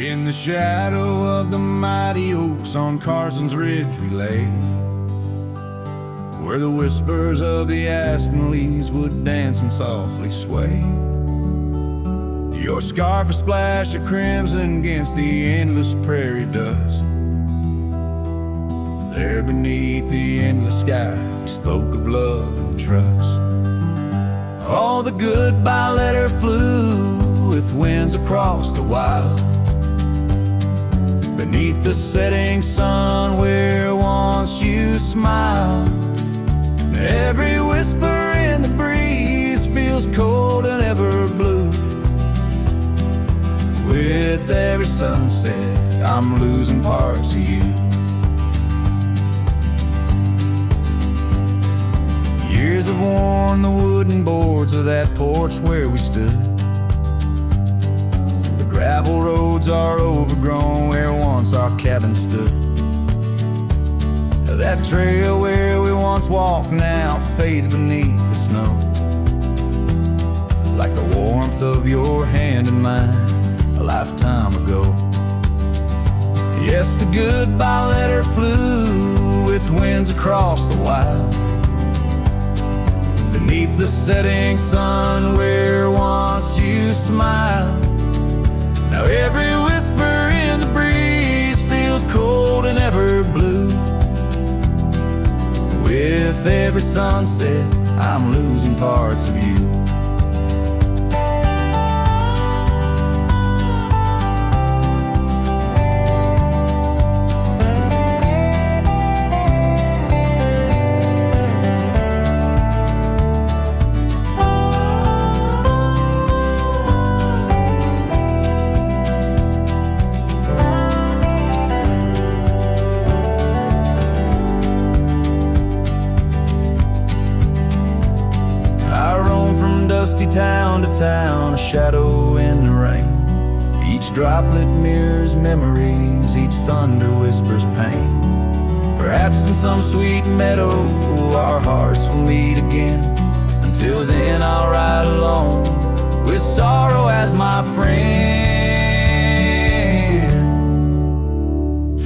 In the shadow of the mighty oaks on Carson's Ridge we lay, where the whispers of the aspen leaves would dance and softly sway. Your scarf a splash of crimson against the endless prairie dust. There beneath the endless sky we spoke of love and trust. All the goodbye letter flew with winds across the wild, beneath the setting sun where once you smiled. Every whisper in the breeze feels cold and ever blue. With every sunset I'm losing parts of you. Years have worn the wooden boards of that porch where we stood. The gravel roads are overgrown where once our cabin stood. That trail where we once walked now fades beneath the snow, like the warmth of your hand in mine a lifetime ago. Yes, the goodbye letter flew with winds across the wild, beneath the setting sun where once you smiled. Now every whisper in the breeze feels cold and ever blue. With every sunset I'm losing parts of you. Town to town, a shadow in the rain. Each droplet mirrors memories, each thunder whispers pain. Perhaps in some sweet meadow our hearts will meet again. Until then I'll ride alone with sorrow as my friend.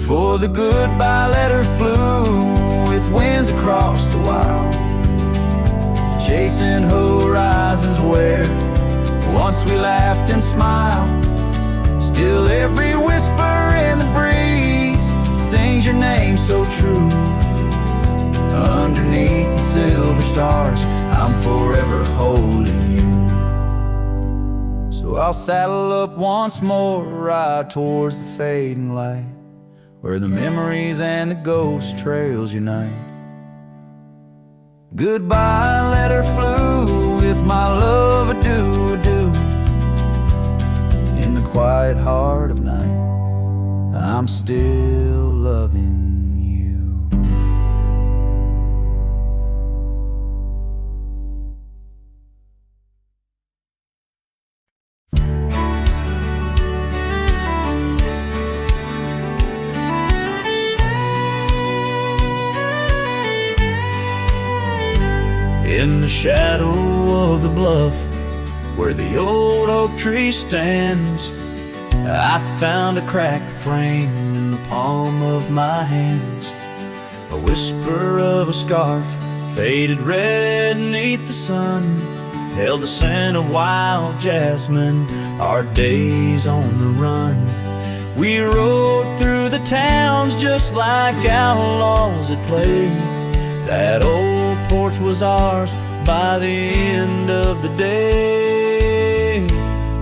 For the goodbye letter flew with winds across the wild, chasing horizons where once we laughed and smiled. Still every whisper in the breeze sings your name so true. Underneath the silver stars I'm forever holding you. So I'll saddle up once more, ride towards the fading light, where the memories and the ghost trails unite. Goodbye letter flew with my love adieu, adieu. In the quiet heart of night I'm still loving you. In the shadow of the bluff where the old oak tree stands, I found a cracked frame in the palm of my hands. A whisper of a scarf, faded red beneath the sun, held the scent of wild jasmine, our days on the run. We rode through the towns just like outlaws at play. That old porch was ours by the end of the day.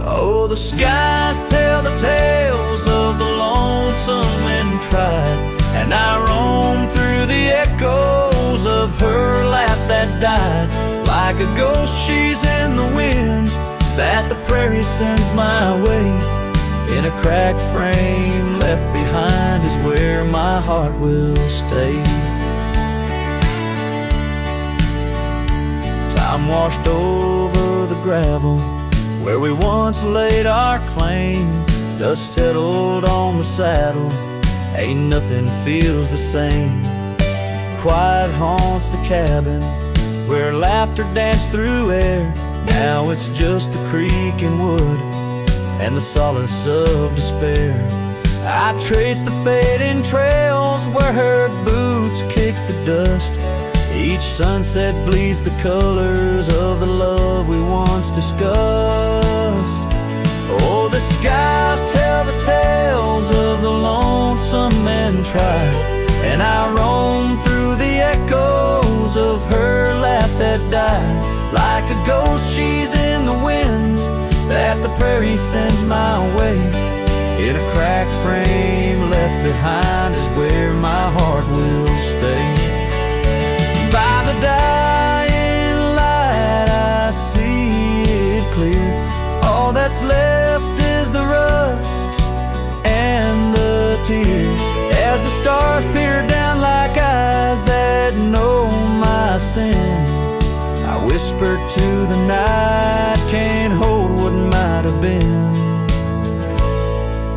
Oh, the skies tell the tales of the lonesome and tried, and I roam through the echoes of her laugh that died. Like a ghost she's in the winds that the prairie sends my way. In a cracked frame left behind is where my heart will stay. Time washed over the gravel where we once laid our claim. Dust settled on the saddle, ain't nothing feels the same. Quiet haunts the cabin where laughter danced through air. Now it's just the creak and wood and the solace of despair. I traced the fading trails where her boots kicked the dust. Each sunset bleeds the colors of the love we once discussed. Oh, the skies tell the tales of the lonesome and tried, and I roam through the echoes of her laugh that died. Like a ghost, she's in the winds that the prairie sends my way. In a cracked frame left behind is where my heart will stay. By the dying light I see it clear. All that's left is the rust and the tears, as the stars peer down like eyes that know my sin. I whisper to the night, can't hold what might have been.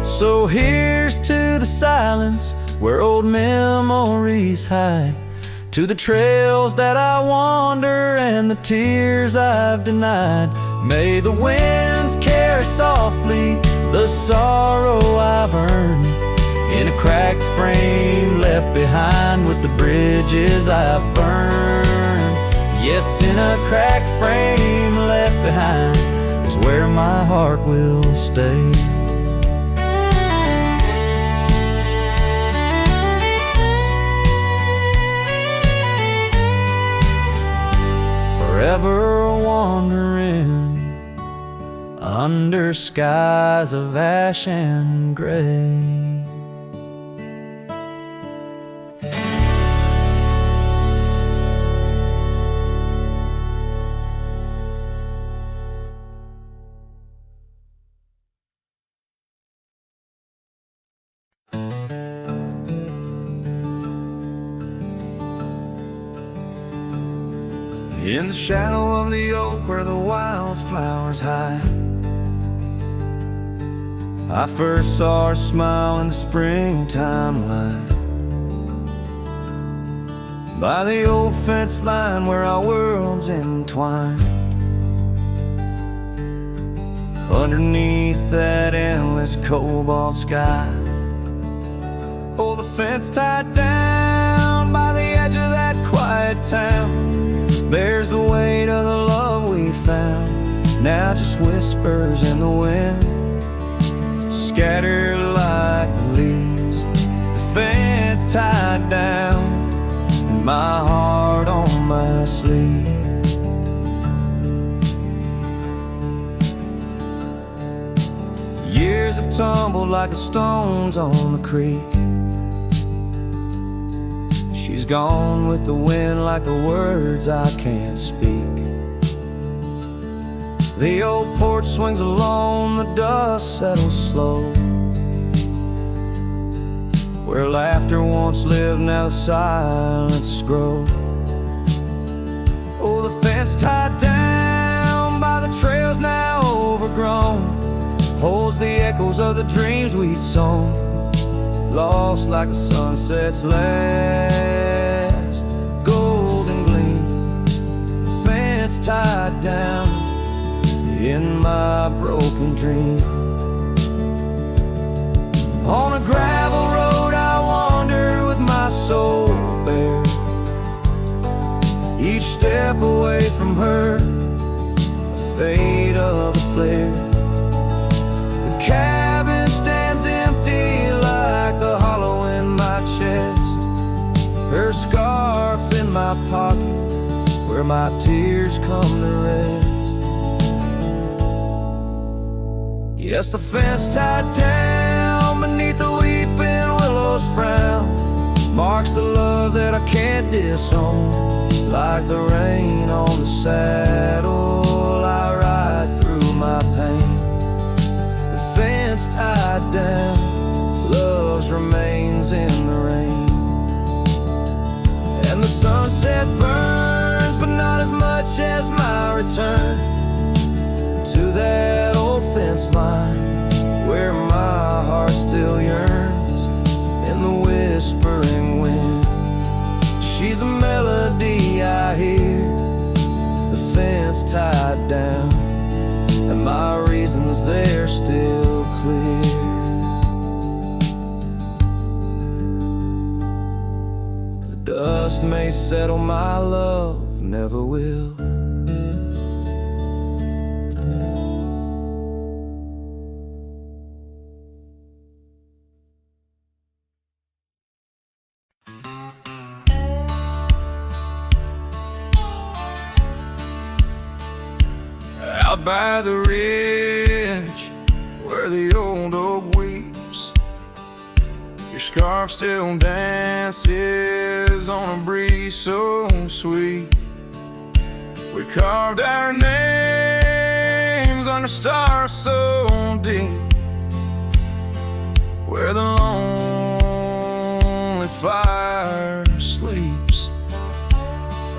So here's to the silence where old memories hide, to the trails that I wander and the tears I've denied. May the winds carry softly the sorrow I've earned, in a cracked frame left behind with the bridges I've burned. Yes, in a cracked frame left behind is where my heart will stay. Forever wandering under skies of ash and gray. In the shadow of the oak where the wildflowers hide, I first saw her smile in the springtime light. By the old fence line where our worlds entwine, underneath that endless cobalt sky. Oh, the fence tied down by the edge of that quiet town bears the weight of the love we found. Now just whispers in the wind, scattered like the leaves. The fence tied down, and my heart on my sleeve. Years have tumbled like the stones on the creek. She's gone with the wind like the words I can't speak. The old porch swings alone, the dust settles slow. Where laughter once lived, now the silences grow. Oh, the fence tied down by the trails now overgrown holds the echoes of the dreams we'd sown, lost like the sunset's last golden gleam. The fence tied down in my broken dream. On a gravel road I wander with my soul bare, each step away from her, the fate of the flare. The cabin stands empty like the hollow in my chest, her scarf in my pocket where my tears come to rest. Yes, the fence tied down beneath the weeping willow's frown marks the love that I can't disown. Like the rain on the saddle, I ride through my pain. The fence tied down, love's remains in the rain. And the sunset burns, but not as much as my return to that old fence line where my heart still yearns in the whispering wind. She's a melody I hear, the fence tied 'cause they're still clear. The dust may settle, my love never will. Out by the ridge where the old oak weeps, your scarf still dances on a breeze so sweet. We carved our names under stars so deep, where the lonely fire sleeps.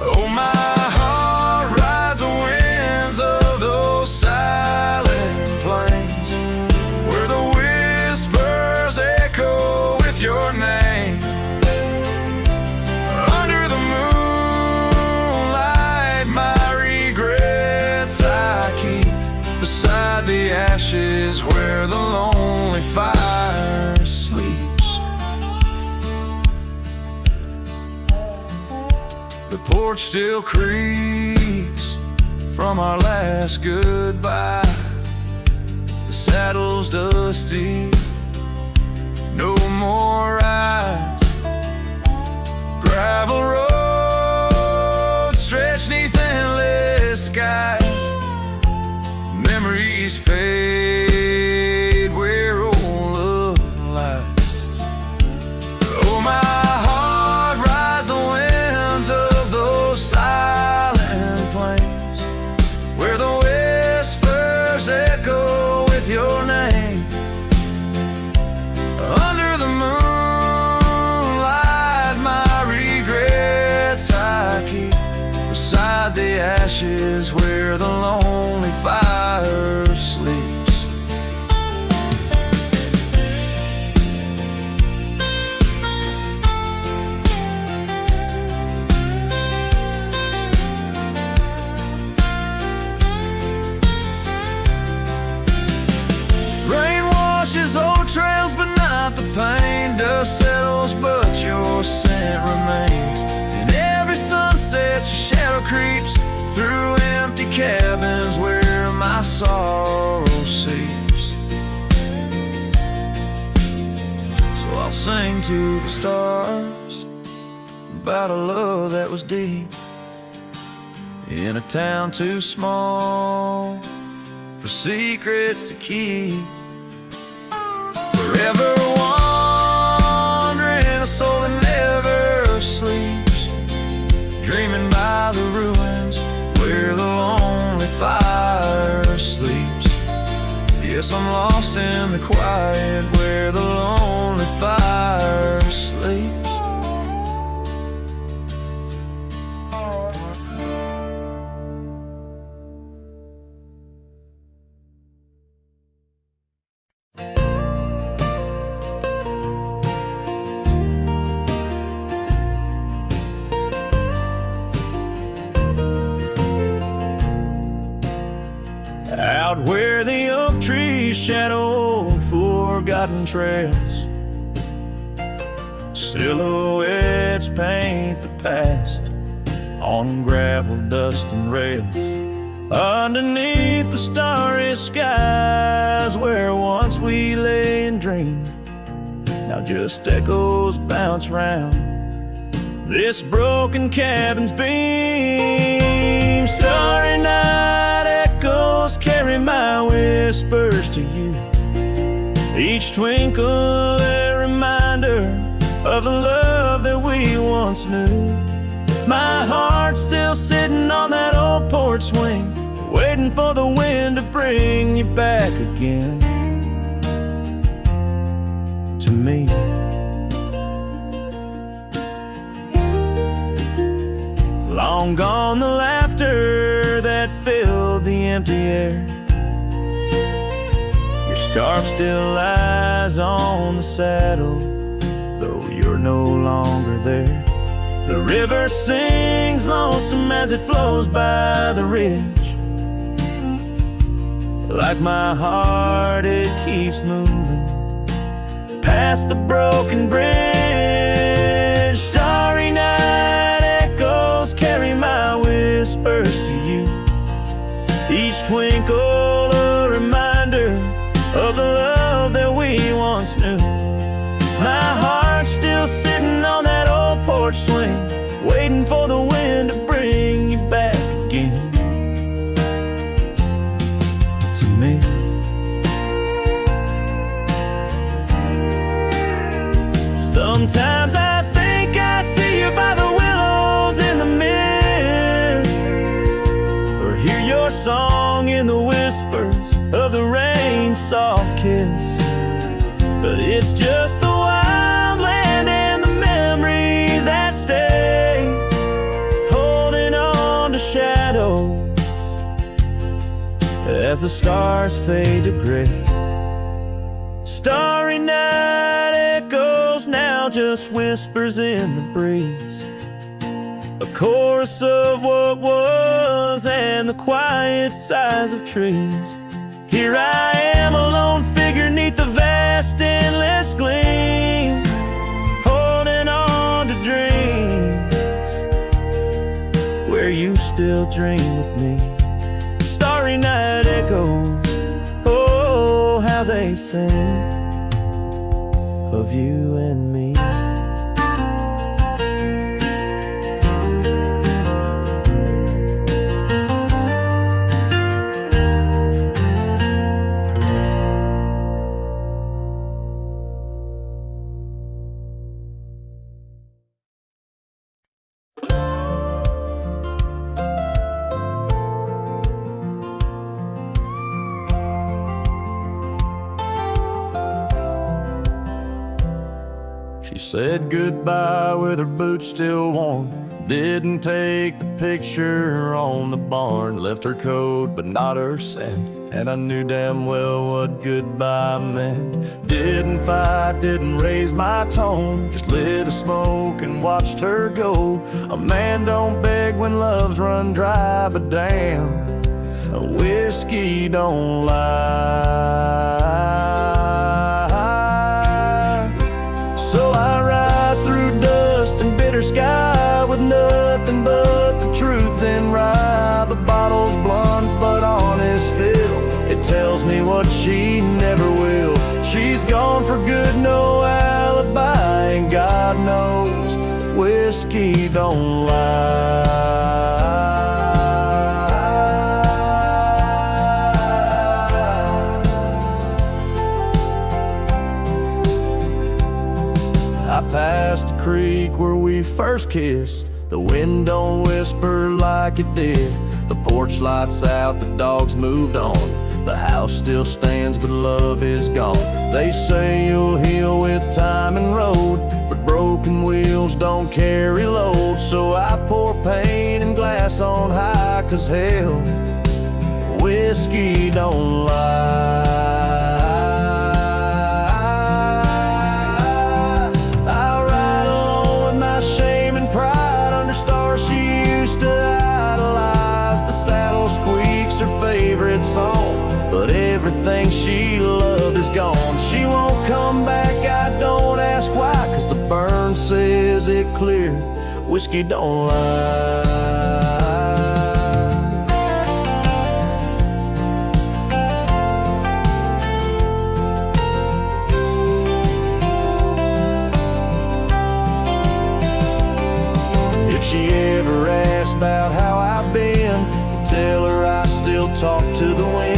Oh, my heart rides the winds of those silent plains, where the whispers echo with your name. Under the moonlight, my regrets I keep beside the ashes where the lonely fire sleeps. The porch still creaks from our last goodbye. The saddle's dusty, no more rides. Gravel roads stretch neath endless skies. Memories fade where old love lies. Oh, my heart rides the winds of those silent plains, where the whispers echo with your name. Under the moonlight, my regrets I keep beside the ashes where the lonely fire sleeps. Rain washes old trails, but not the pain. Dust settles, but your scent remains. In every sunset, your shadow creeps through empty cabins where my sorrow seeps. So I'll sing to the stars about a love that was deep, in a town too small for secrets to keep. Forever wandering, a soul that never sleeps, dreaming by the ruins where the lonely fire sleeps. Yes, I'm lost in the quiet where the lonely fire sleeps. Out where the oak trees shadow forgotten trails, silhouettes paint the past on gravel, dust, and rails. Underneath the starry skies where once we lay and dreamed, now just echoes bounce round this broken cabin's beam. Starry night echoes carry my whispers to you, each twinkle a reminder of the love that we once knew. My heart's still sitting on that old porch swing, waiting for the wind to bring you back again to me. Long gone the laughter that filled the empty air. Your scarf still lies on the saddle, though you're no longer there. The river sings lonesome as it flows by the ridge, like my heart, it keeps moving past the broken bridge. Starry night echoes carry my whispers to you, each twinkle a reminder of the love that we once knew. My heart's still sitting on that old porch swing, waiting for the wind to bring you back again to me. Sometimes I think I see you by the willows in the mist, or hear your song in the whispers of the rain's soft kiss. But it's just the wild land and the memories that stay, holding on to shadows as the stars fade to gray. Starry night echoes now, just whispers in the breeze, a chorus of what was and the quiet sighs of trees. Here I am, a lone figure neath the vast endless gleam, holding on to dreams where you still dream with me. Starry night echoes, oh, how they sing of you and me. She said goodbye with her boots still warm, didn't take the picture on the barn, left her coat but not her scent, and I knew damn well what goodbye meant. Didn't fight, didn't raise my tone, just lit a smoke and watched her go. A man don't beg when love's run dry, but damn, a whiskey don't lie. So I ride through dust and bitter sky with nothing but the truth in rye. The bottle's blunt but honest still, it tells me what she never will. She's gone for good, no alibi, and God knows whiskey don't lie. I passed the creek where we first kissed. The wind don't whisper like it did. The porch lights out, the dogs moved on. The house still stands, but love is gone. They say you'll heal with time and road, but broken wheels don't carry load. So I pour pain and glass on high, 'cause hell, whiskey don't lie. Favorite song, but everything she loved is gone. She won't come back, I don't ask why, 'cause the burn says it clear, whiskey don't lie. If she ever asks about how I've been, tell her I still talk to the wind,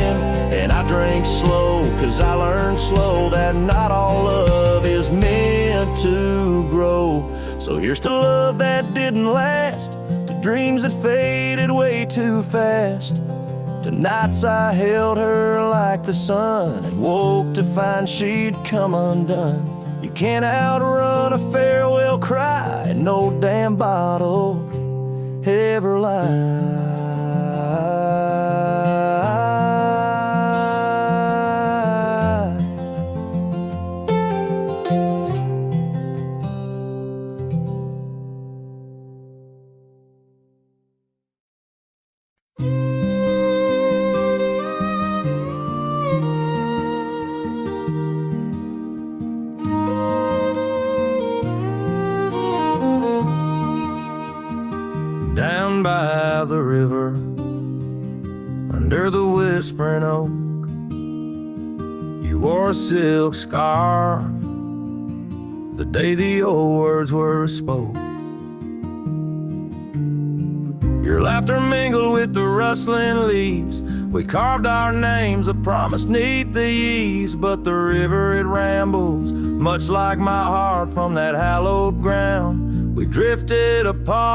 and I drink slow, 'cause I learned slow that not all love is meant to grow. So here's to love that didn't last, to dreams that faded way too fast, to nights I held her like the sun and woke to find she'd come undone. You can't outrun a farewell cry, and no damn bottle ever lies. the whispering oak. You wore a silk scarf the day the old words were spoke. Your laughter mingled with the rustling leaves. We carved our names, a promise neath the eaves. But the river, it rambles, much like my heart from that hallowed ground. We drifted apart.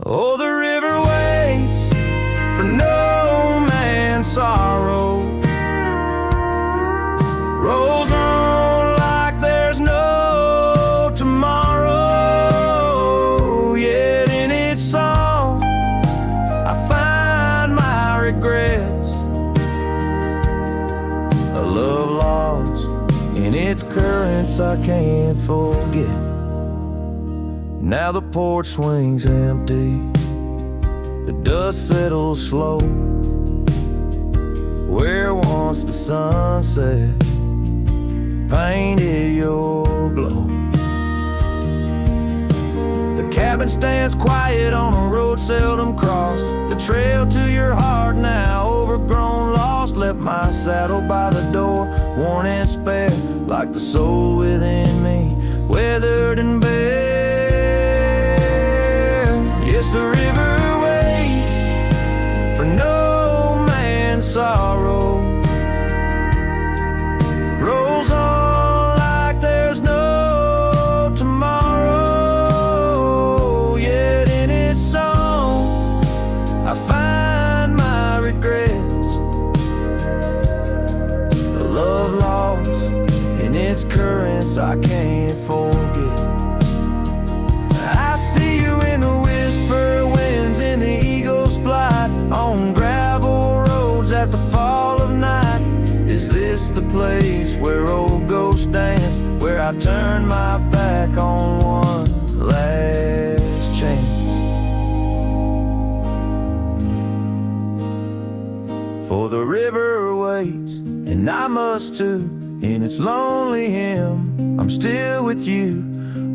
Oh, the river waits for no man's sorrow, rolls on like there's no tomorrow. Yet in its song I find my regrets, a love lost in its currents I can't forget. Now the porch swings empty, the dust settles slow, where once the sunset painted your glow. The cabin stands quiet on a road seldom crossed. The trail to your heart now overgrown, lost. Left my saddle by the door, worn and spare, like the soul within me, weathered and bare. Yes, the river waits for no man's sorrow, rolls on like there's no tomorrow. Yet in its song I find my regrets, a love lost in its currents I can't forget. I see you in the whisper winds, in the eagle's flight, on gravel roads at the fall of night. Is this the place where old ghosts dance, where I turn my back on one last chance? For the river waits, and I must too. In its lonely hymn, I'm still with you.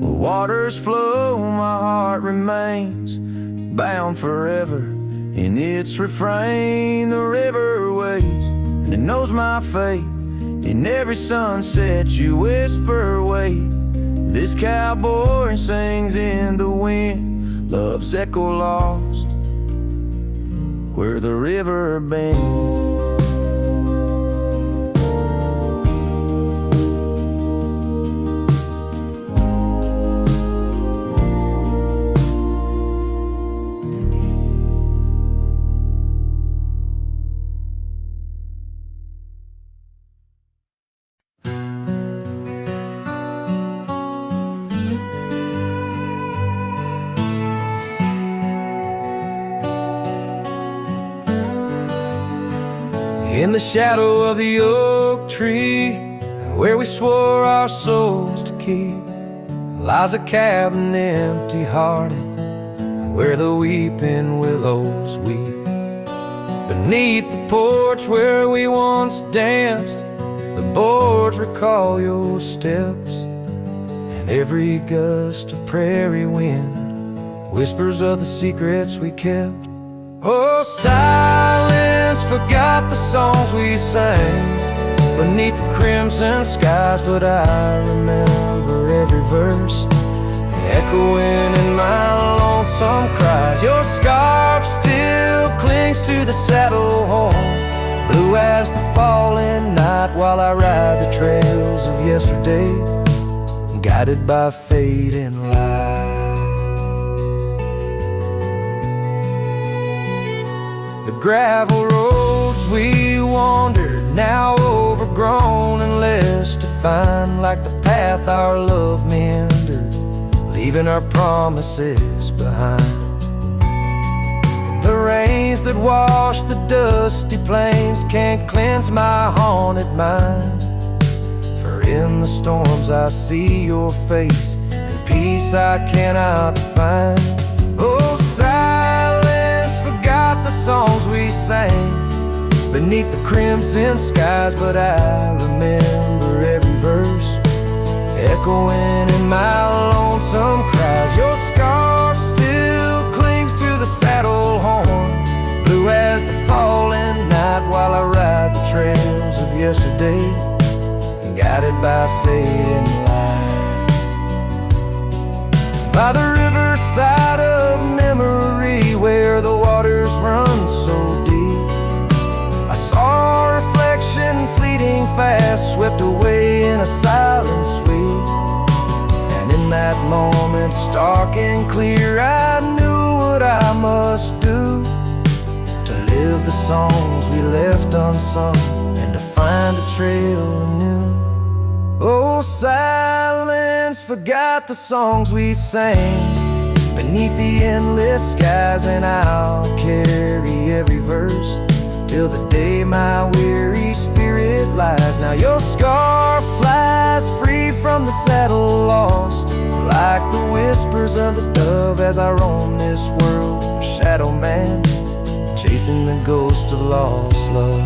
Where waters flow, my heart remains bound forever in its refrain. The river waits, and it knows my fate. In every sunset you whisper, wait. This cowboy sings in the wind, love's echo lost where the river bends. In the shadow of the oak tree, where we swore our souls to keep, lies a cabin empty-hearted, where the weeping willows weep. Beneath the porch where we once danced, the boards recall your steps, and every gust of prairie wind whispers of the secrets we kept. Oh, silence forgot the songs we sang beneath the crimson skies, but I remember every verse echoing in my lonesome cries. Your scarf still clings to the saddle horn, blue as the falling night, while I ride the trails of yesterday, guided by fate and light. The gravel roads we wandered, now overgrown and less defined, like the path our love meandered, leaving our promises behind. The rains that wash the dusty plains can't cleanse my haunted mind, for in the storms I see your face, and peace I cannot find. Oh, silence forgot the songs we sang beneath the crimson skies, but I remember every verse echoing in my lonesome cries. Your scarf still clings to the saddle horn, trails of yesterday, guided by fading light. By the riverside of memory, where the waters run so deep, I saw a reflection fleeting fast, swept away in a silent sweep. And in that moment, stark and clear, I knew what I must do to live the songs we left unsung, and to find a trail anew. Oh, silence forgot the songs we sang beneath the endless skies, and I'll carry every verse till the day my weary spirit lies. Now your scarf flies free from the saddle, lost like the whispers of the dove, as I roam this world, a shadow man, chasing the ghost of lost love.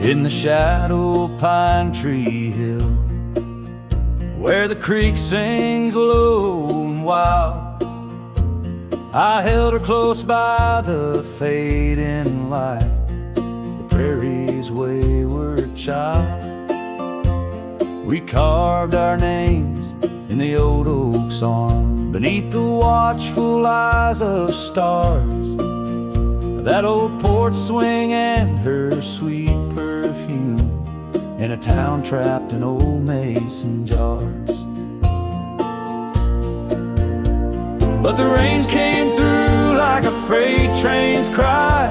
In the shadow of Pine Tree Hill, where the creek sings low and wild, I held her close by the fading light, the prairie's wayward child. We carved our names in the old oak's arm, beneath the watchful eyes of stars, that old porch swing and her sweet perfume, in a town trapped in old mason jars. But the rains came through like a freight train's cry,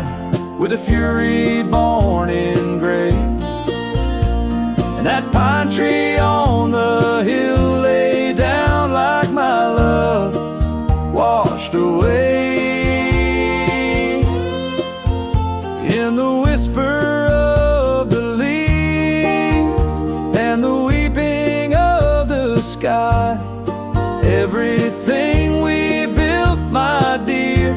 with a fury born in gray. And that pine tree on the hill lay down like my love, washed away in the whisper of the leaves and the weeping of the sky. Everything we built, my dear,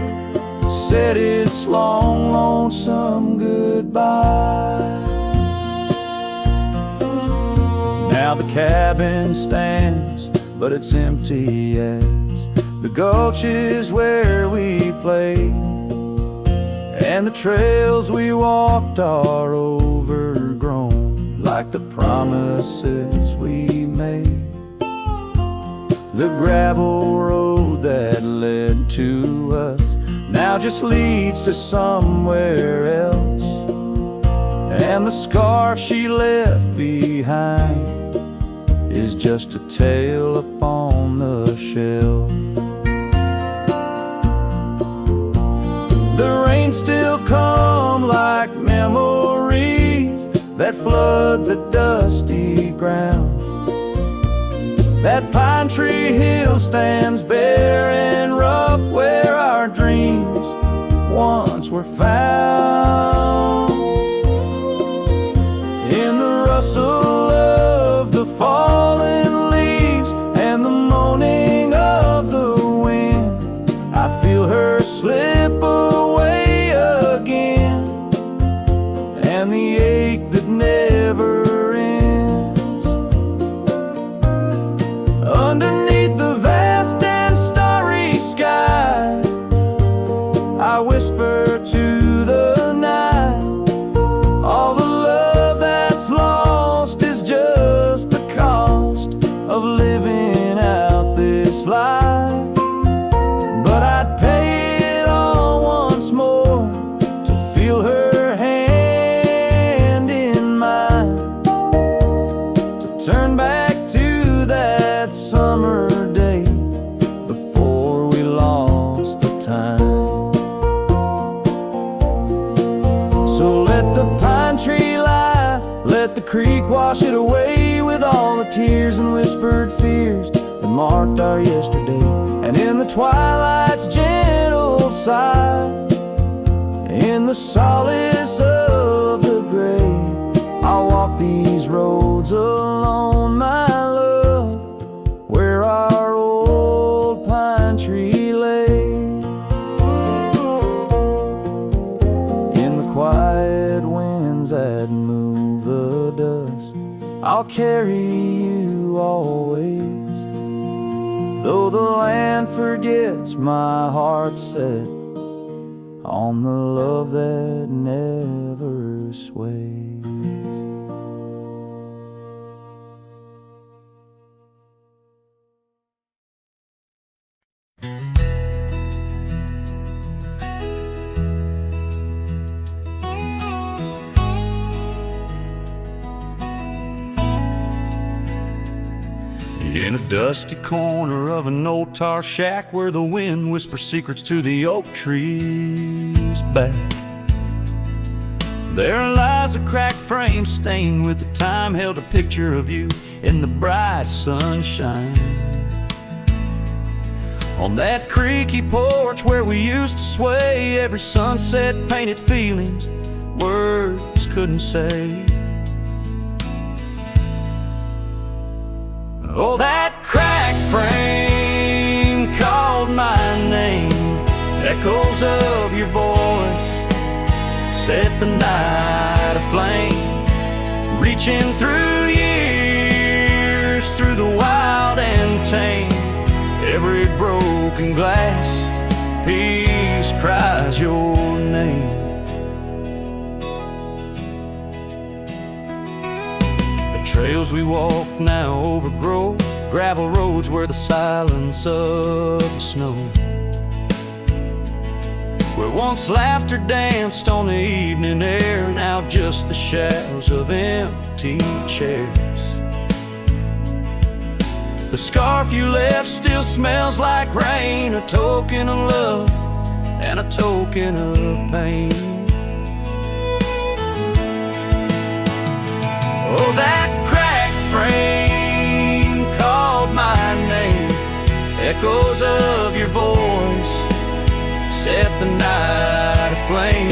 said its long, lonesome goodbye. Now the cabin stands, but it's empty as the gulches where we played, and the trails we walked are overgrown like the promises we made. The gravel road that led to us now just leads to somewhere else, and the scarf she left behind is just a tale upon the shelf. The rains still come like memories that flood the dusty ground. That pine tree hill stands bare and rough, where our dreams once were found. In the rustle of the fallen leaves and the moaning of the wind, I feel her slip away again, and the ache that never ends. Underneath the vast and starry sky, I whisper to the night, all the love that's lost is just the cost of living out this life. But I'd pay it all once more to feel her hand in mine, to turn back to that summer day before we lost the time. So let the pine tree lie, let the creek wash it away with all the tears and whispered fears that marked our yesterday. And in the twilight's gentle side. In the solace of the grave, I'll walk these roads alone, my love, where our old pine tree lay. In the quiet winds that move the dust, I'll carry you always. Though the land forgets, my heart's set on the love that never sways. In a dusty corner of an old tar shack, where the wind whispers secrets to the oak trees back, there lies a cracked frame stained with the time, held a picture of you in the bright sunshine. On that creaky porch where we used to sway, every sunset painted feelings words couldn't say. Oh, that cracked frame called my name. Echoes of your voice set the night aflame. Reaching through years, through the wild and tame. Every broken glass piece cries your name. Trails we walk now overgrow, gravel roads where the silence of the snow, where once laughter danced on the evening air, now just the shadows of empty chairs. The scarf you left still smells like rain, a token of love and a token of pain. Oh, that frame called my name. Echoes of your voice set the night aflame.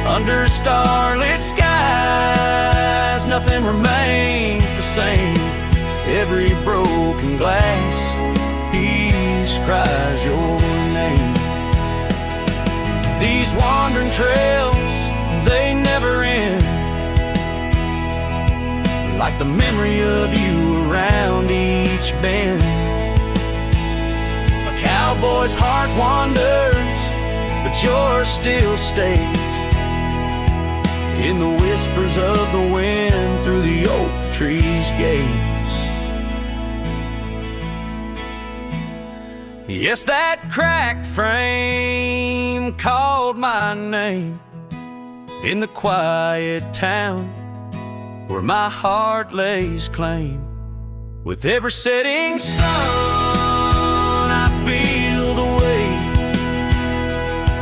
Under starlit skies, nothing remains the same. Every broken glass piece cries your name. These wandering trails, they never end, like the memory of you around each bend. A cowboy's heart wanders, but yours still stays in the whispers of the wind through the oak tree's gaze. Yes, that cracked frame called my name in the quiet town where my heart lays claim. With every setting sun, I feel the weight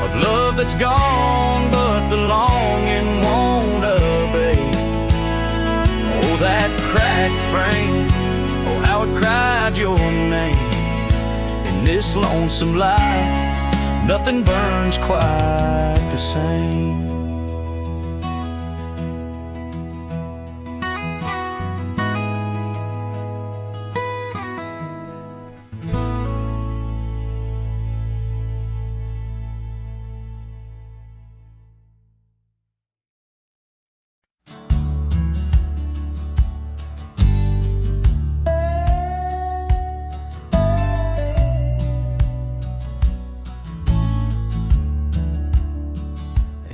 of love that's gone, but the longing won't abate. Oh, that cracked frame, oh, how it cried your name. In this lonesome life, nothing burns quite the same.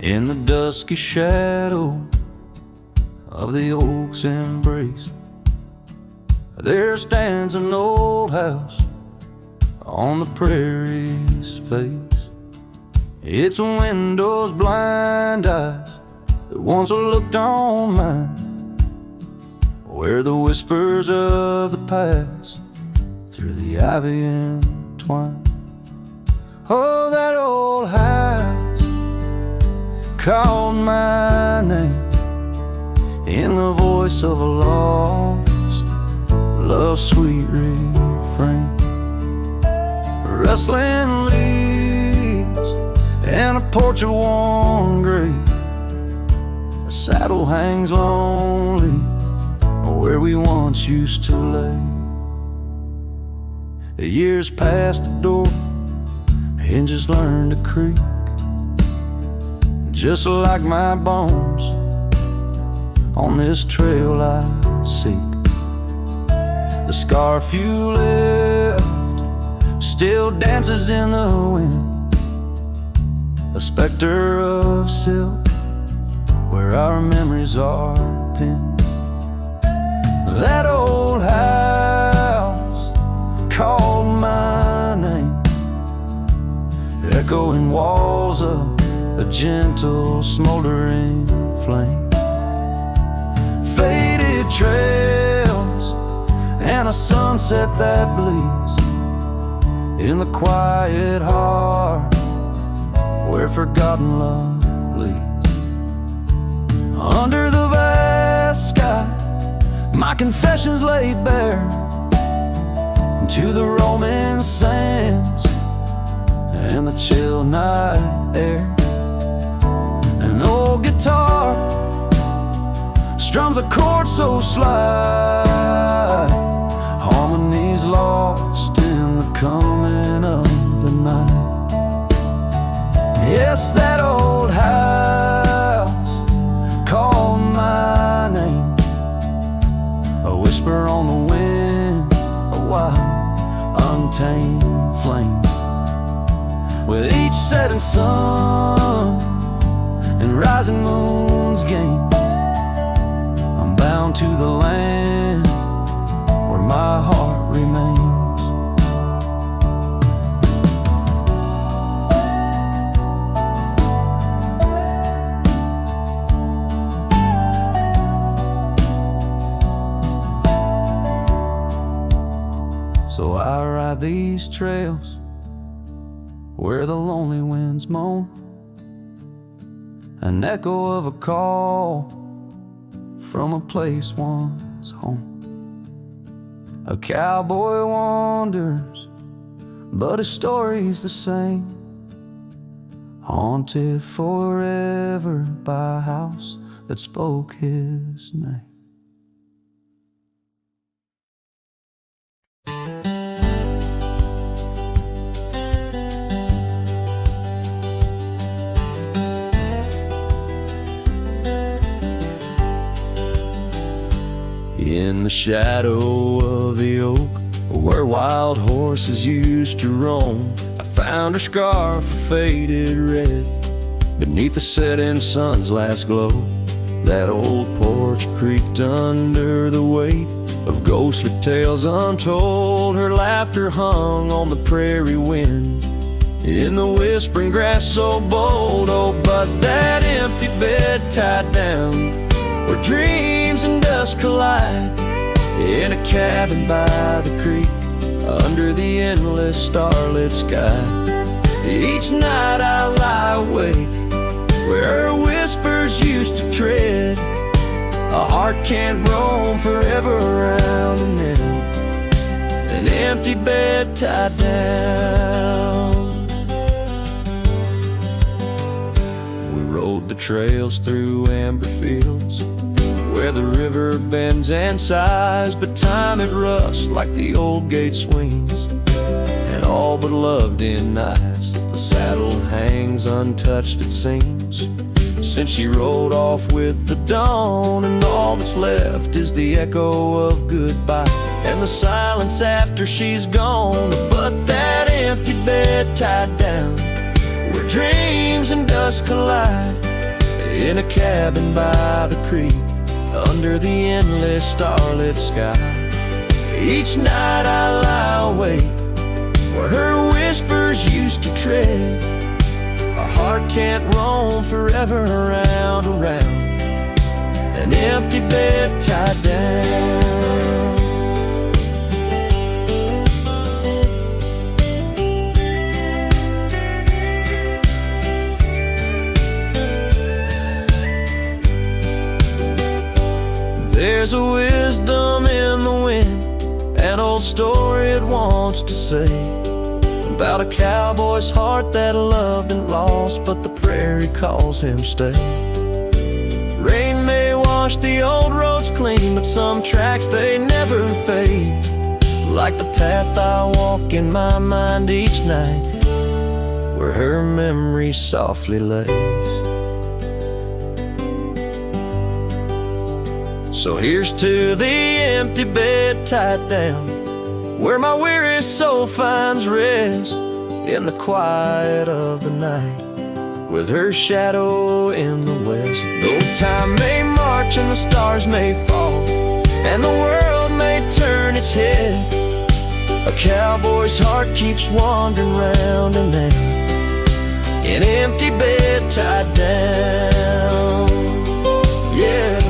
In the dusky shadow of the oak's embrace, there stands an old house on the prairie's face. Its windows blind eyes that once looked on mine, where the whispers of the past through the ivy entwine. Oh, that old house called my name in the voice of a lost love's sweet refrain. Rustling leaves and a porch of worn gray. The saddle hangs lonely where we once used to lay. The years past the door, hinges learn to creak, just like my bones on this trail I seek. The scarf you left still dances in the wind, a specter of silk where our memories are pinned. That old house called my name, echoing walls of a gentle smoldering flame. Faded trails and a sunset that bleeds in the quiet heart where forgotten love leads. Under the vast sky, my confessions laid bare to the roaming sands and the chill night air. An old guitar strums a chord so slight, harmonies lost in the coming of the night. Yes, that old house called my name, a whisper on the wind, a wild, untamed flame. With each setting sun and rising moon's game, I'm bound to the land where my heart remains. So I ride these trails where the lonely winds moan, an echo of a call from a place once home. A cowboy wanders, but his story's the same, haunted forever by a house that spoke his name. In the shadow of the oak, where wild horses used to roam, I found her scarf of faded red beneath the setting sun's last glow. That old porch creaked under the weight of ghostly tales untold. Her laughter hung on the prairie wind, in the whispering grass so bold. Oh, but that empty bed tied down where dreams and dust collide, in a cabin by the creek under the endless starlit sky. Each night I lie awake where her whispers used to tread. A heart can't roam forever around and in an empty bed tied down. We rode the trails through amber fields where the river bends and sighs, but time it rusts like the old gate swings, and all but love denies. The saddle hangs untouched, it seems, since she rode off with the dawn, and all that's left is the echo of goodbye and the silence after she's gone. But that empty bed tied down where dreams and dust collide, in a cabin by the creek under the endless starlit sky. Each night I lie awake where her whispers used to tread. A heart can't roam forever around and round, an empty bed tied down. There's a wisdom in the wind, an old story it wants to say, about a cowboy's heart that loved and lost, but the prairie calls him stay. Rain may wash the old roads clean, but some tracks they never fade. Like the path I walk in my mind each night, where her memory softly lays. So here's to the empty bed tied down, where my weary soul finds rest in the quiet of the night, with her shadow in the west. Though time may march and the stars may fall, and the world may turn its head, a cowboy's heart keeps wandering round and round, an empty bed tied down. Yeah,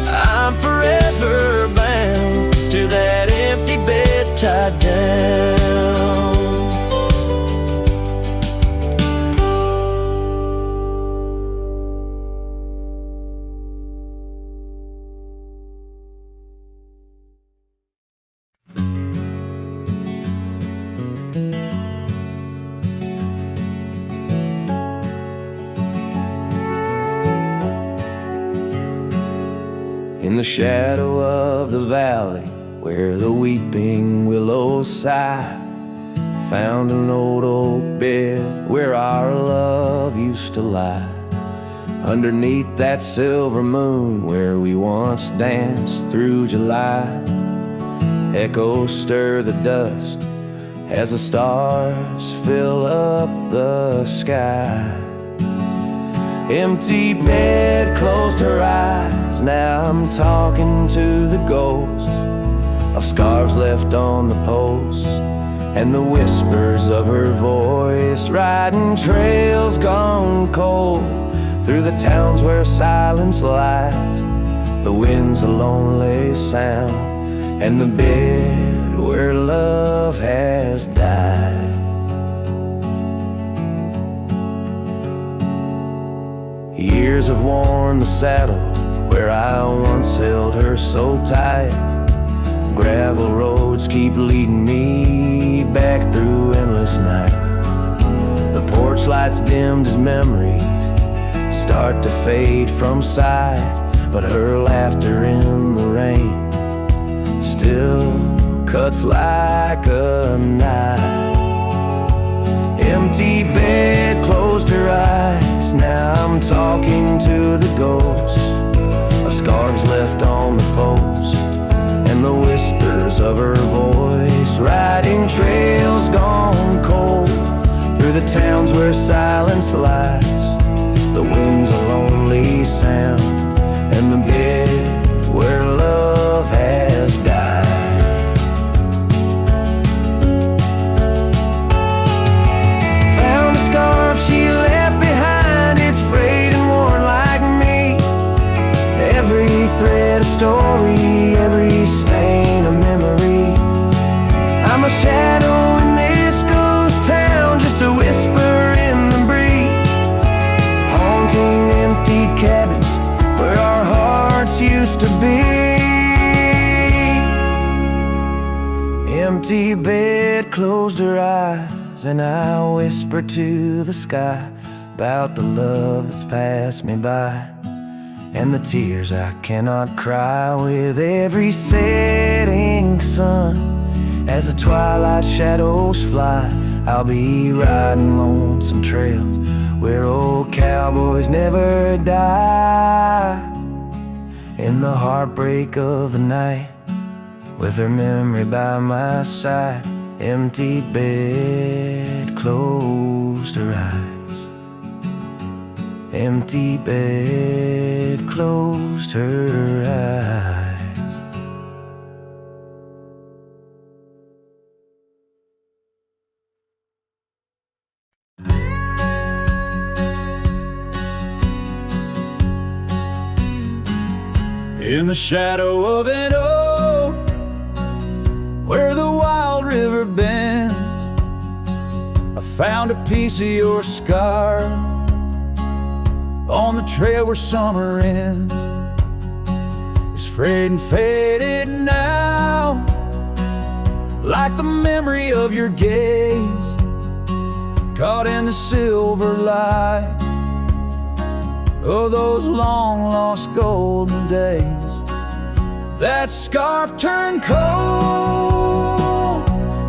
I'm forever bound to that empty bed tied down. In the shadow of the valley, where the weeping willows sigh, found an old oak bed where our love used to lie. Underneath that silver moon where we once danced through July, echoes stir the dust as the stars fill up the sky. Empty bed closed her eyes, now I'm talking to the ghost of scarves left on the post, and the whispers of her voice riding trails gone cold through the towns where silence lies. The wind's a lonely sound, and the bed where love has died. Years have worn the saddle where I once held her so tight. Gravel roads keep leading me back through endless night. The porch lights dimmed as memories start to fade from sight, but her laughter in the rain still cuts like a knife. Empty bed closed her eyes, now I'm talking to the ghost of scarves left on the post, and the whispers of her voice riding trails gone cold through the towns where silence lies. The wind's a lonely sound, and the bed where love has died. Found a scarf she left behind, it's frayed and worn like me. Every thread a story, every stain a memory. I'm a shadow in this ghost town, just a whisper in the breeze, haunting empty cabins where our hearts used to be. Empty bed closed her eyes, and I whisper to the sky about the love that's passed me by, and the tears I cannot cry with every setting sun. As the twilight shadows fly, I'll be riding lonesome trails where old cowboys never die. In the heartbreak of the night, with her memory by my side, empty bed closed her eyes. Empty bed closed her eyes. In the shadow of an oak, where the wild river bends, I found a piece of your scar on the trail where summer ends. It's frayed and faded now, like the memory of your gaze, caught in the silver light of those long lost golden days. That scarf turned cold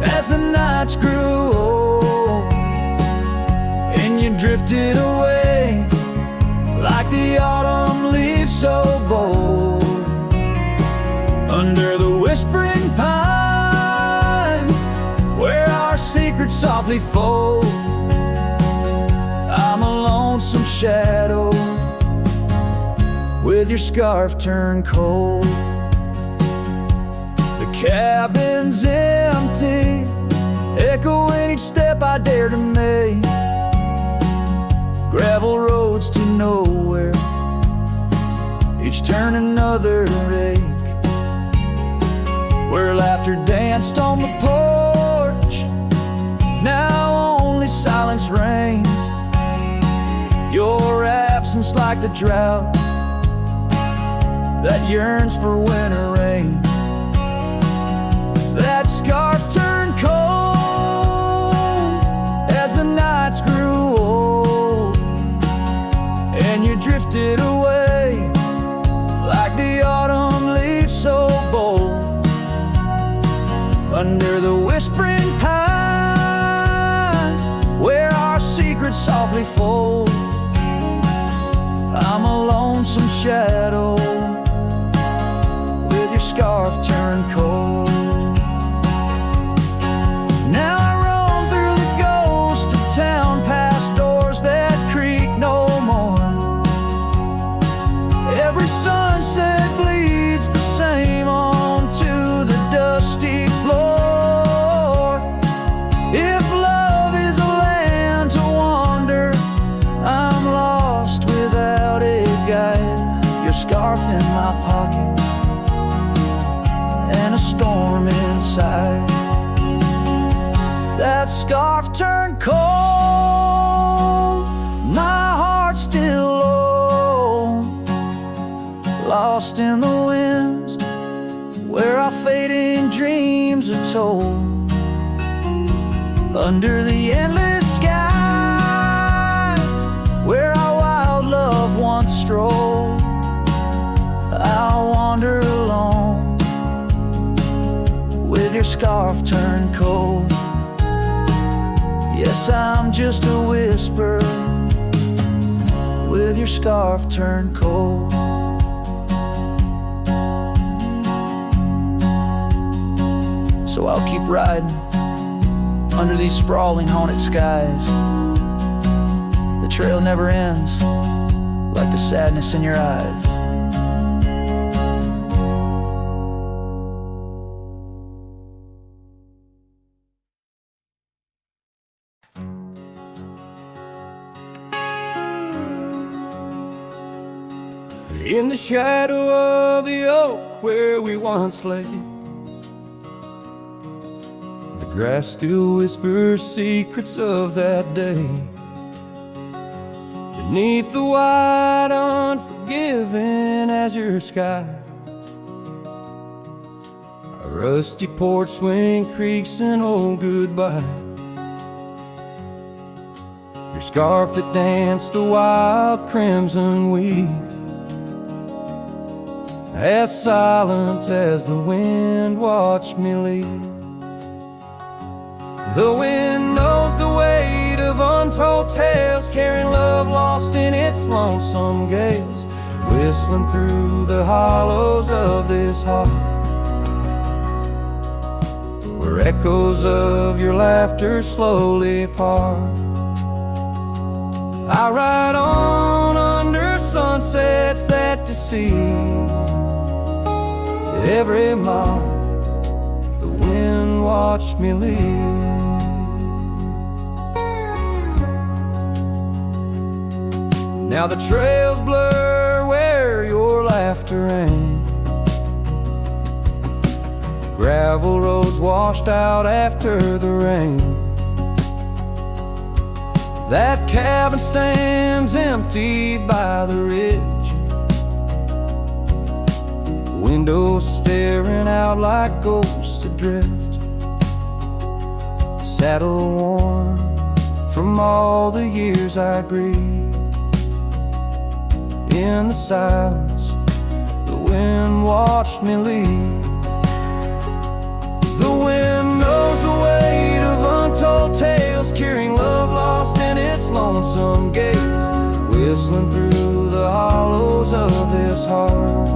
as the nights grew old, and you drifted away like the autumn leaves so bold. Under the whispering pines where our secrets softly fold, I'm a lonesome shadow with your scarf turned cold. The cabin's empty, echoing each step I dare to make. Gravel roads to nowhere, each turn another ache. Where laughter danced on the porch, now only silence reigns. Your absence like the drought that yearns for winter rain. That scarf turned cold as the nights grew old, and you drifted away like the autumn leaves so bold. Under the whispering pines where our secrets softly fold, I'm a lonesome shadow with your scarf turned cold. Now I roam through the ghost of town, past doors that creak no more. Every sunset bleeds the same onto the dusty floor. If love is a land to wander, I'm lost without a guide. Your scarf in my pocket and a storm inside. That scarf turned cold, my heart still low, lost in the winds where our fading dreams are told. Under the endless skies where our wild love once strolled, I'll wander alone with your scarf turned cold. Yes, I'm just a whisper with your scarf turned cold. So I'll keep riding under these sprawling haunted skies. The trail never ends like the sadness in your eyes. In the shadow of the oak where we once lay, the grass still whispers secrets of that day. Beneath the wide, unforgiving azure sky, a rusty porch swing creaks an old goodbye. Your scarf, it danced a wild crimson weave, as silent as the wind watched me leave. The wind knows the weight of untold tales, carrying love lost in its lonesome gales, whistling through the hollows of this heart, where echoes of your laughter slowly part. I ride on under sunsets that deceive. Every mile the wind watched me leave. Now the trails blur where your laughter rang, gravel roads washed out after the rain. That cabin stands empty by the ridge, windows staring out like ghosts adrift. saddle worn from all the years I grieved. In the silence, the wind watched me leave. The wind knows the weight of untold tales, carrying love lost in its lonesome gaze, whistling through the hollows of this heart,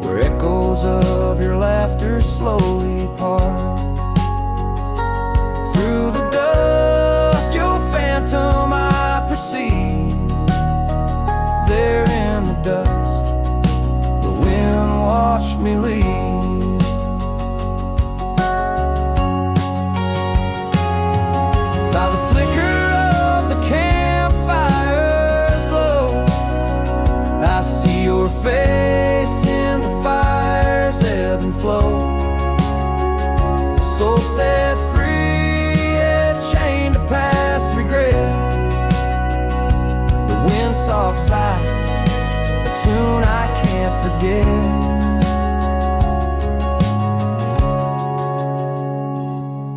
where echoes of your laughter slowly part. Through the dust, your phantom I perceive. There in the dust, the wind watched me leave. By the flicker of the campfire's glow, I see your face in the fire's ebb and flow. A soul set free, yet chained to past regret. The wind's soft sigh, a tune I can't forget.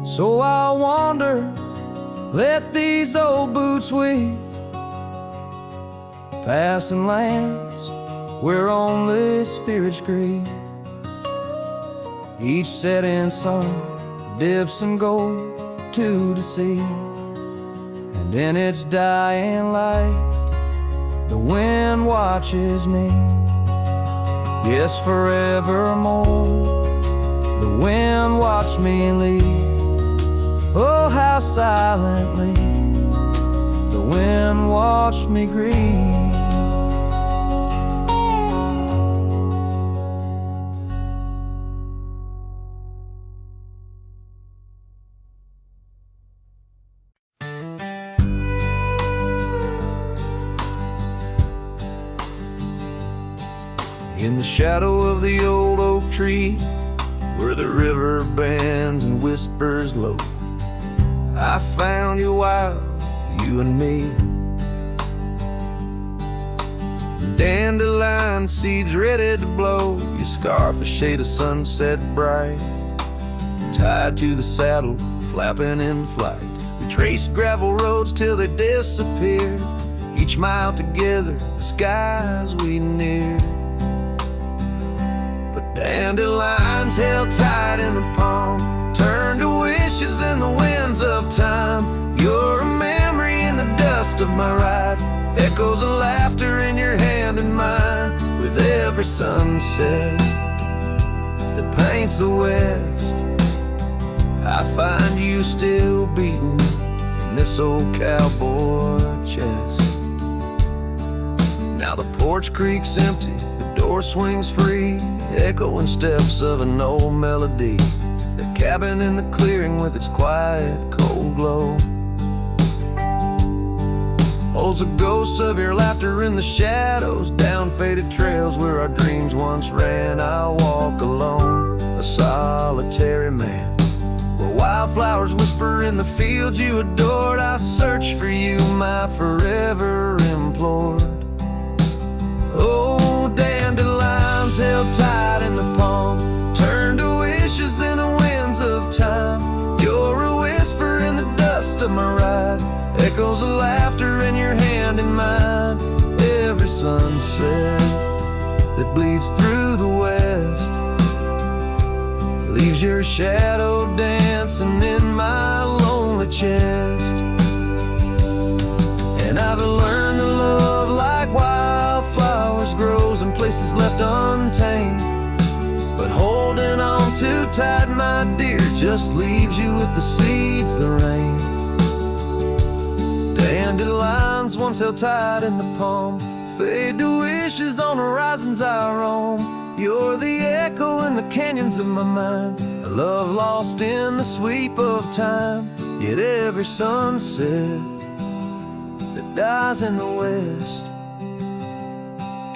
So I'll wander, let these old boots weave, passing lands where only spirits grieve. Each setting sun dips in gold to deceive, and in its dying light the wind watches me. Yes, forevermore the wind watched me leave. Oh, how silently the wind watched me grieve. In the shadow of the old oak tree, where the river bends and whispers low, I found you wild, you and me. Dandelion seeds ready to blow, your scarf a shade of sunset bright, tied to the saddle, flapping in flight. We traced gravel roads till they disappeared, each mile together, the skies we neared. But dandelions held tight in the palm, turned to wishes in the winds of time. You're a memory in the dust of my ride, echoes of laughter in your hand and mine. With every sunset that paints the west, I find you still beating in this old cowboy chest. Now the porch creaks empty, the door swings free, echoing steps of an old melody. The cabin in the clearing with its quiet, cold glow holds a ghost of your laughter in the shadows, down faded trails where our dreams once ran. I'll walk alone, a solitary man, where wildflowers whisper in the fields you adored. I search for you, my forever implored. Oh, dandelions held tight in the palm, turned to wishes in the winds of time. You're a whisper in the dust of my ride, echoes of laughter in your hand and mine. Every sunset that bleeds through the west leaves your shadow dancing in my lonely chest. And I've learned to love like wildflowers grows in places left untamed, but holding on too tight, my dear, just leaves you with the seeds that rain. Dandelions once held tight in the palm, fade to wishes on horizons I roam. You're the echo in the canyons of my mind, a love lost in the sweep of time. Yet every sunset that dies in the west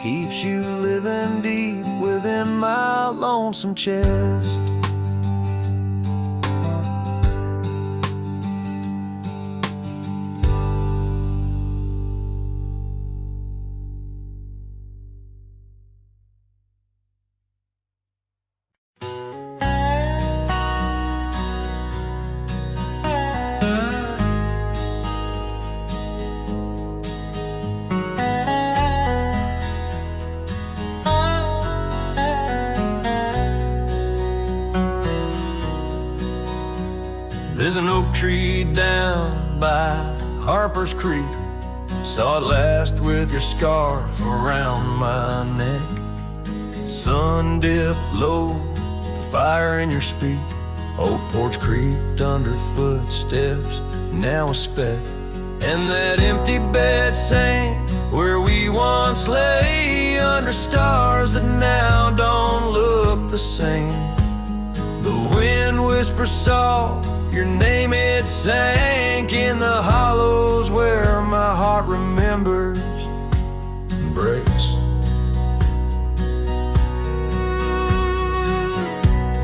keeps you living deep within my lonesome chest. an oak tree down by Harper's Creek. Saw it last with your scarf around my neck. Sun dipped low, fire in your speak. Old porch creaked under footsteps, now a speck. And that empty bed sang where we once lay, under stars that now don't look the same. The wind whispers soft, your name it sank in the hollows where my heart remembers and breaks.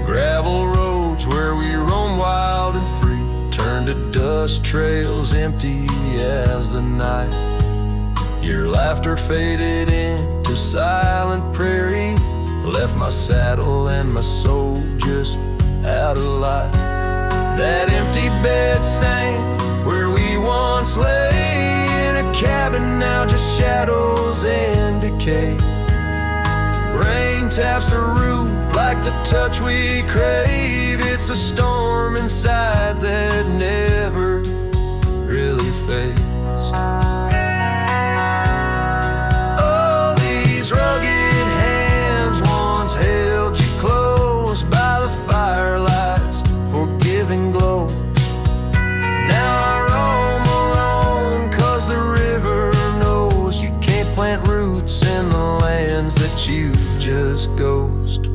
Gravel roads where we roam wild and free turn to dust trails empty as the night. Your laughter faded into silent prairie, left my saddle and my soul just out of light. That empty bed sank where we once lay, in a cabin now just shadows and decay. Rain taps the roof like the touch we crave. It's a storm inside that never really fades. Oh, these rugged hands once held you close by the firelight's forgiving glow. Now I roam alone 'cause the river knows you can't plant roots in the lands that you just ghost.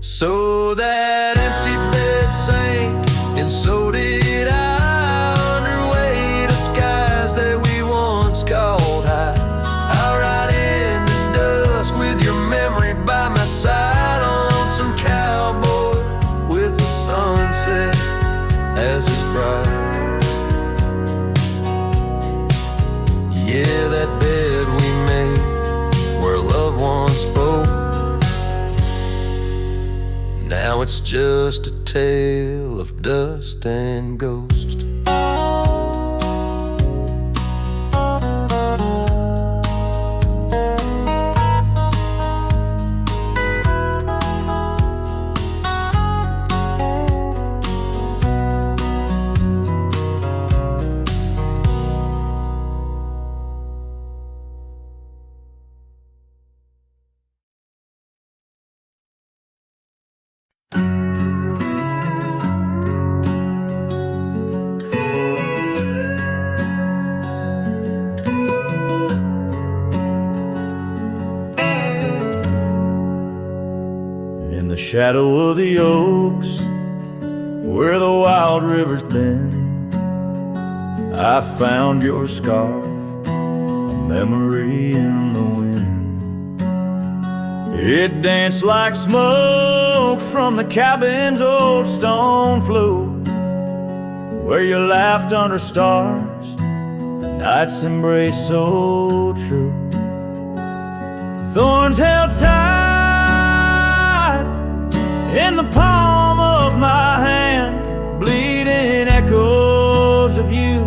So that empty bed sank, and so did I, under weight of skies that we once called high. I'll ride in the dusk with your memory by my side, on some cowboy with the sunset as his bride. Yeah, that bed we made where love once spoke, now it's just a tale of dust and ghost. Shadow of the oaks, where the wild river's been, I found your scarf, a memory in the wind. It danced like smoke from the cabin's old stone flue, where you laughed under stars, the night's embrace so true. Thorns held tight in the palm of my hand, bleeding echoes of you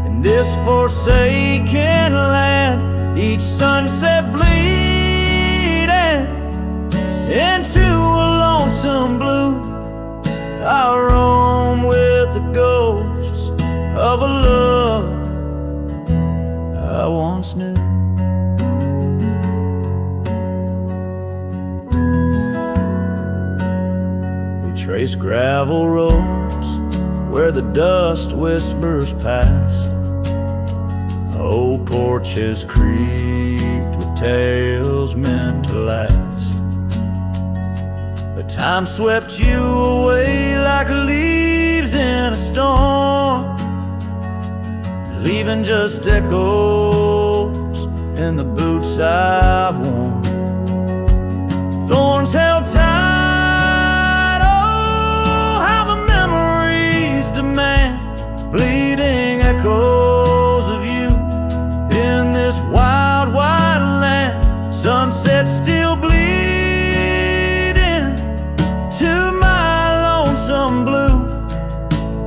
in this forsaken land. Each sunset bleeding into a lonesome blue, I roam with the ghosts of a love I once knew. Trace gravel roads where the dust whispers past. Old porches creaked with tales meant to last. But time swept you away like leaves in a storm, leaving just echoes in the boots I've worn. Thorns held tight, bleeding echoes of you in this wild, wide land. Sunset still bleeding to my lonesome blue.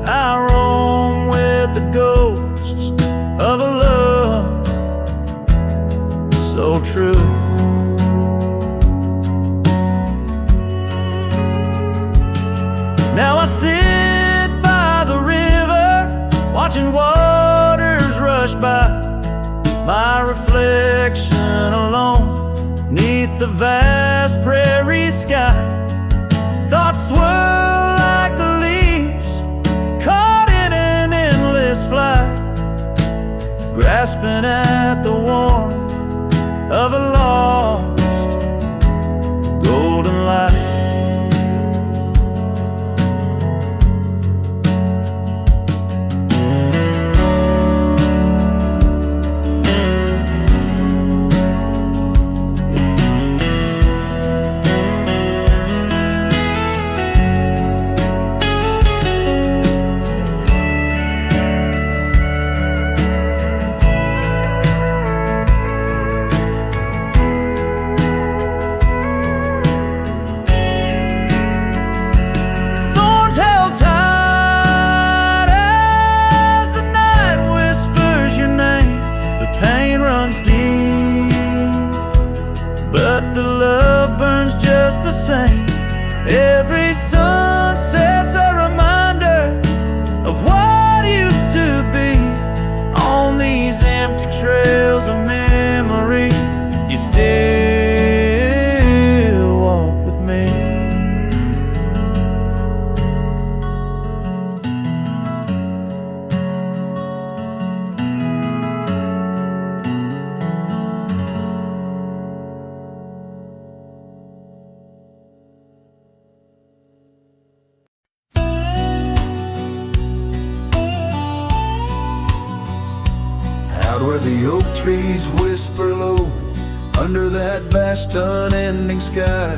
I roam with the ghosts of a love so true. watching waters rush by, my reflection alone, 'neath the vast prairie sky. Thoughts swirl like the leaves, caught in an endless flight, grasping at the warmth of a lost golden light. Every sunset's a reminder of what used to be. On these empty trails of memory, you still walk with me. Where the oak trees whisper low under that vast unending sky,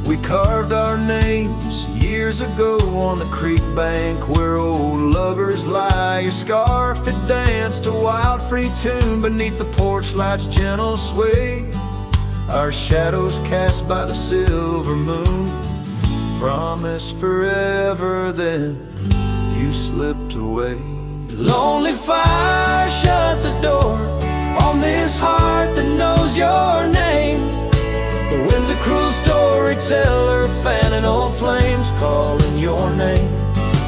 we carved our names years ago on the creek bank where old lovers lie. Your scarf, it danced a wild free tune beneath the porch light's gentle sway. Our shadows cast by the silver moon promised forever, then you slipped away. Lonely fire, shut the door on this heart that knows your name. The wind's a cruel storyteller, fanning old flames, calling your name.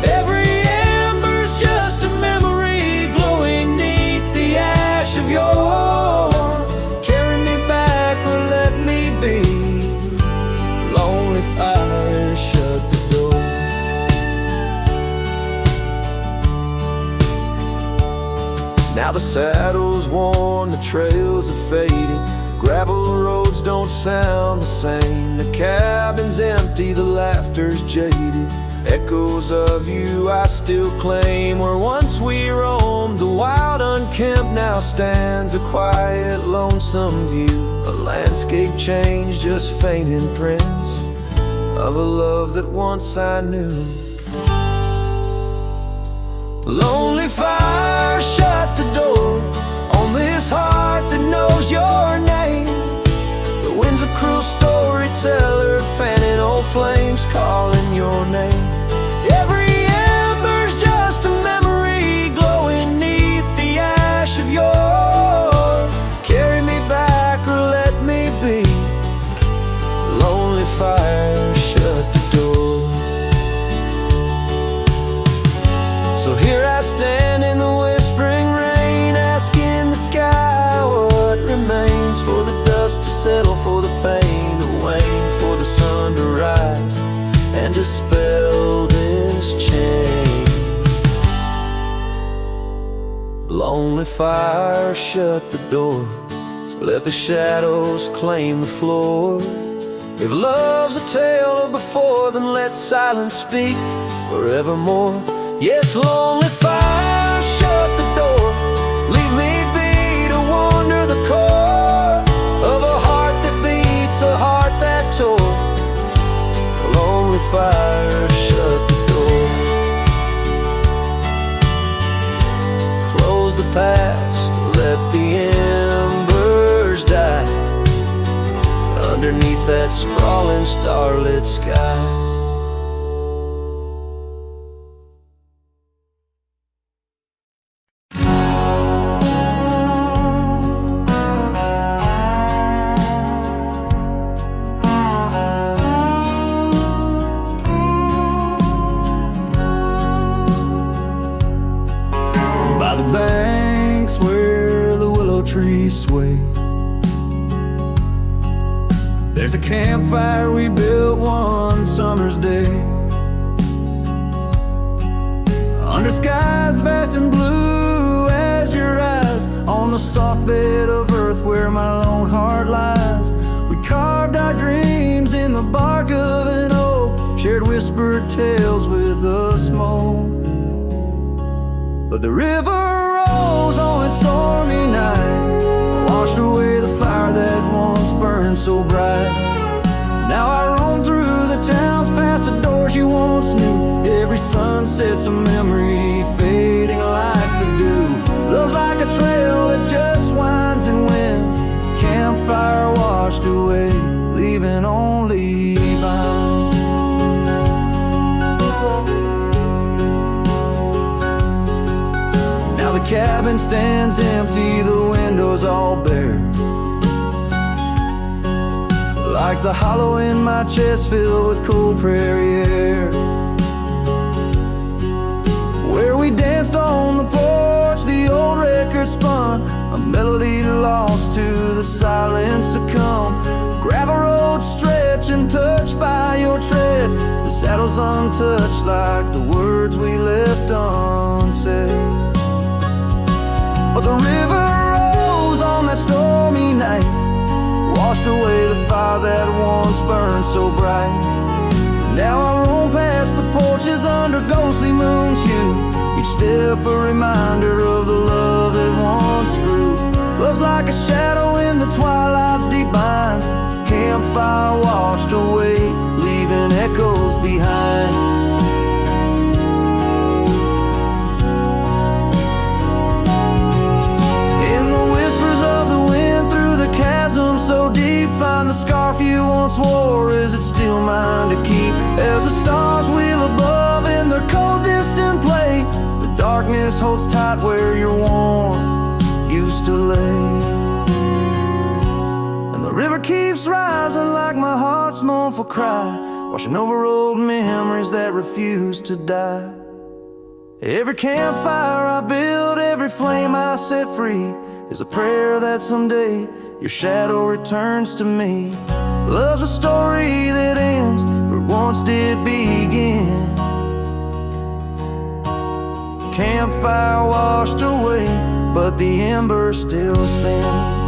Every ember's just a memory glowing 'neath the ash of yore. Carry me back or let me be. Lonely fire, shut the door. Now the saddle's worn, the trails are fading, gravel roads don't sound the same. The cabin's empty, the laughter's jaded, echoes of you I still claim. Where once we roamed, the wild unkempt now stands a quiet, lonesome view. A landscape change, just faint imprints of a love that once I knew. Lonely fire, shut the door on this heart that knows your name. The wind's a cruel storyteller, fanning old flames, calling your name. Every ember's just a memory glowing 'neath the ash of yore. Carry me back or let me be. Lonely fire, shut the door. So here I stand in the whispering rain, asking the sky what remains. For the dust to settle, for the pain to wane, for the sun to rise and dispel this chain. Lonely fire, shut the door, let the shadows claim the floor. If love's a tale of before, then let silence speak forevermore. Yes, lonely fire, shut the door, leave me be to wander the core of a heart that beats, a heart that tore. Lonely fire, shut the door. Close the past, let the embers die underneath that sprawling starlit sky. banks where the willow trees sway. There's a campfire we built one summer's day, under skies vast and blue as your eyes, on the soft bed of earth where my lone heart lies. We carved our dreams in the bark of an oak, shared whispered tales with the smoke. But the river rose on its stormy night, washed away the fire that once burned so bright. Now I roam through the towns, past the doors you once knew. Every sunset's a memory fading like the dew. Love's like a trail that just winds and winds, campfire washed away, leaving only vines. Now the cabin stands empty, the windows all bare, like the hollow in my chest filled with cool prairie air. Where we danced on the porch, the old record spun, a melody lost to the silence to come. Gravel road stretching, touched by your tread, the saddle's untouched like the words we left unsaid. But the river rose on that stormy night, washed away the fire that once burned so bright. Now I roam past the porches under ghostly moon's hue, each step a reminder of the love that once grew. Love's like a shadow in the twilight's deep binds, campfire washed away, leaving echoes behind. In the whispers of the wind through the chasm so deep, find the scarf you once wore. Is it still mine to keep? As the stars wheel above in their cold distant play, the darkness holds tight where your warmth used to lay. And the river keeps rising like my heart's mournful cry, washing over old memories that refuse to die. Every campfire I build, every flame I set free, is a prayer that someday your shadow returns to me. Love's a story that ends where it once did begin. Campfire washed away, but the embers still spin.